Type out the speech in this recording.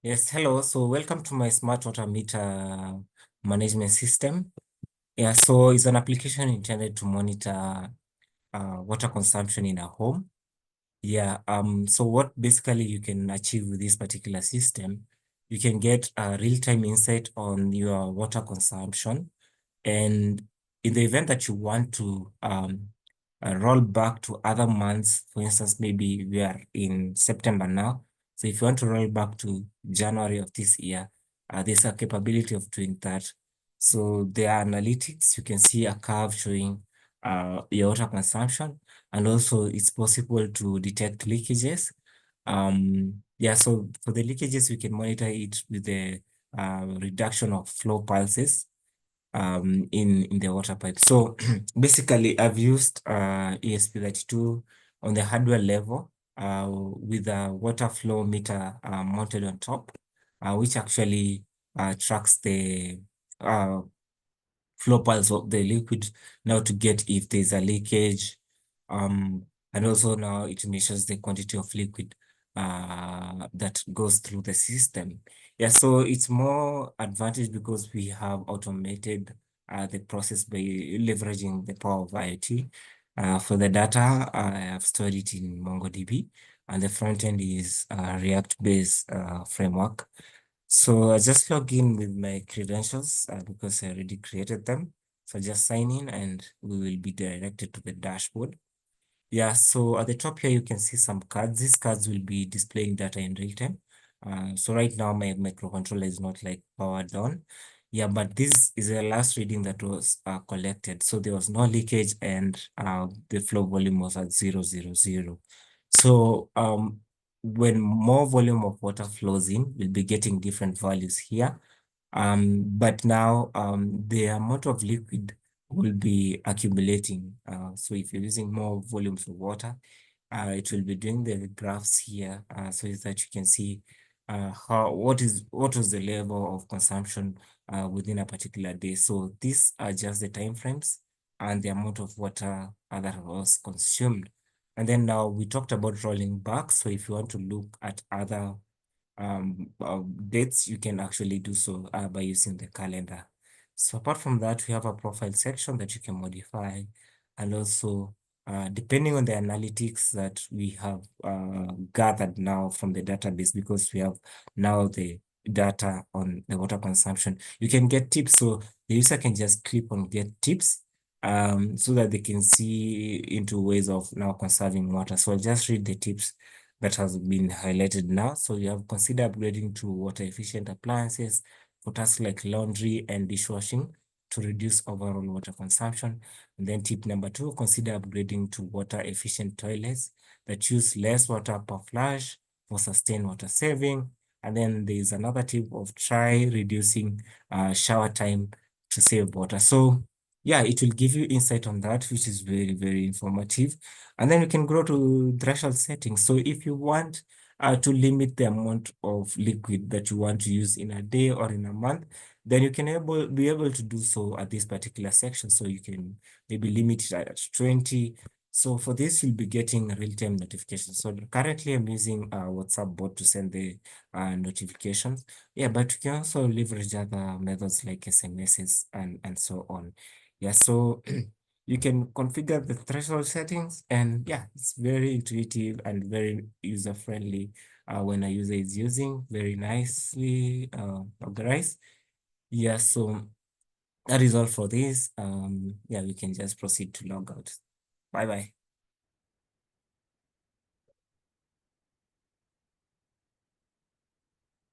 Yes, hello. So welcome to my smart water meter management system. Yeah, so it's an application intended to monitor water consumption in a home. Yeah, so what basically you can achieve with this particular system, you can get a real-time insight on your water consumption. And in the event that you want to roll back to other months, for instance, maybe we are in September now. So if you want to roll back to January of this year, there's a capability of doing that. So there are analytics. You can see a curve showing your water consumption, and also it's possible to detect leakages. Yeah, so for the leakages, we can monitor it with the reduction of flow pulses in the water pipe. So basically, I've used ESP32 on the hardware level with a water flow meter mounted on top, which actually tracks the uh, flow pulse of the liquid now to get if there's a leakage. Um, and also now it measures the quantity of liquid that goes through the system. Yeah, so it's more advantage because we have automated the process by leveraging the power of IoT. For the data, I have stored it in MongoDB, and the front end is React-based framework. So I just log in with my credentials because I already created them. So just sign in and we will be directed to the dashboard. Yeah, so at the top here, you can see some cards. These cards will be displaying data in real time. So right now my microcontroller is not like powered on. Yeah, but this is the last reading that was collected. So there was no leakage and the flow volume was at 000. So when more volume of water flows in, we'll be getting different values here. But now the amount of liquid will be accumulating. So if you're using more volumes of water, it will be doing the graphs here, so that you can see what was the level of consumption within a particular day. So these are just the time frames and the amount of water that was consumed. And then now we talked about rolling back. So if you want to look at other dates, you can actually do so by using the calendar. So apart from that, we have a profile section that you can modify, and also depending on the analytics that we have gathered now from the database, because we have now the data on the water consumption, you can get tips. So the user can just click on get tips so that they can see into ways of now conserving water. So I'll just read the tips that has been highlighted now. So you have consider upgrading to water efficient appliances for tasks like laundry and dishwashing to reduce overall water consumption. And then tip number 2, consider upgrading to water efficient toilets that use less water per flush for sustained water saving. And then there is another tip of try reducing shower time to save water. So yeah, it will give you insight on that, which is very, very informative. And then you can go to threshold settings. So if you want to limit the amount of liquid that you want to use in a day or in a month, then you can be able to do so at this particular section. So you can maybe limit it at 20. So for this, you'll be getting real-time notifications. So currently I'm using a WhatsApp bot to send the notifications. Yeah, but you can also leverage other methods like SMSs and so on. Yeah, so you can configure the threshold settings, and yeah, it's very intuitive and very user-friendly when a user is using, very nicely organized. Yeah, so that is all for this. Yeah, we can just proceed to log out. Bye bye.